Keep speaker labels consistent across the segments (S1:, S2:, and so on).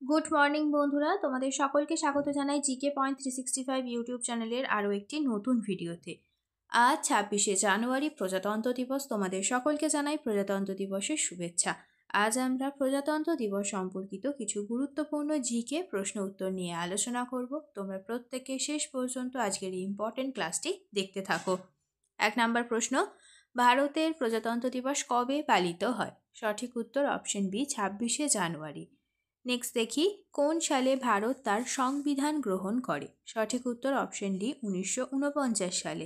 S1: Good morning বন্ধুরা, তোমাদের সকলকে স্বাগত জানাই জিকে পয়েন্ট 365 ইউটিউব চ্যানেলের আরও একটি নতুন ভিডিওতে। আজ 26শে জানুয়ারি প্রজাতন্ত্র দিবস। তোমাদের সকলকে জানাই প্রজাতন্ত্র দিবসের শুভেচ্ছা। আজ আমরা প্রজাতন্ত্র দিবস সম্পর্কিত কিছু গুরুত্বপূর্ণ জিকে প্রশ্ন উত্তর নিয়ে আলোচনা করব। তোমরা প্রত্যেকে শেষ পর্যন্ত আজকের এই ইম্পর্টেন্ট ক্লাসটি দেখতে থাকো। 1 নম্বর প্রশ্ন, ভারতের প্রজাতন্ত্র দিবস কবে পালিত হয়? সঠিক উত্তর অপশন বি, 26শে জানুয়ারি। নেক্সট দেখি, কোন সালে ভারত তার সংবিধান গ্রহণ করে? সঠিক উত্তর অপশন ডি, 1949 সালে।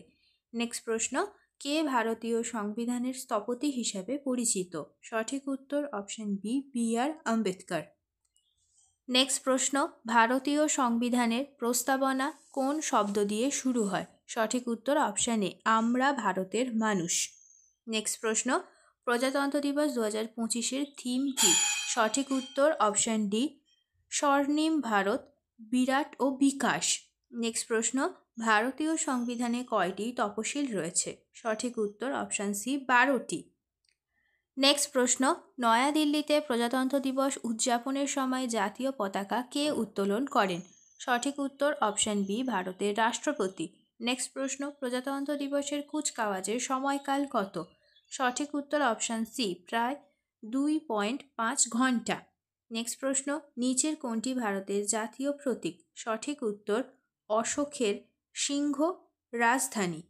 S1: নেক্সট প্রশ্ন, কে ভারতীয় সংবিধানের স্থপতি হিসাবে পরিচিত? সঠিক উত্তর option B, B R. Ambedkar. Next প্রশ্ন, ভারতীয় সংবিধানের প্রস্তাবনা কোন শব্দ দিয়ে শুরু হয়? সঠিক উত্তর অপশন এ, আমরা ভারতের মানুষ। নেক্সট প্রশ্ন, প্রজাতন্ত্র দিবস 2025-এর থিম কি? সঠিক উত্তর অপশন ডি, স্বর্ণিম ভারত, বিরাট ও বিকাশ। নেক্সট প্রশ্ন, ভারতীয় সংবিধানে কয়টি তফসিল রয়েছে? সঠিক উত্তর অপশন সি, 12টি। নেক্সট প্রশ্ন, নয়াদিল্লিতে প্রজাতন্ত্র দিবস উদযাপনের সময় জাতীয় পতাকা কে উত্তোলন করেন? সঠিক উত্তর অপশন বি, ভারতের রাষ্ট্রপতি। নেক্সট প্রশ্ন, প্রজাতন্ত্র দিবসের কুচকাওয়াজের সময়কাল কত? সঠিক উত্তর অপশন সি, প্রায় 2.5 ঘন্টা। নেক্সট প্রশ্ন, নিচের কোনটি ভারতের জাতীয় প্রতীক? সঠিক উত্তর অশোকের সিংহ রাজধানী।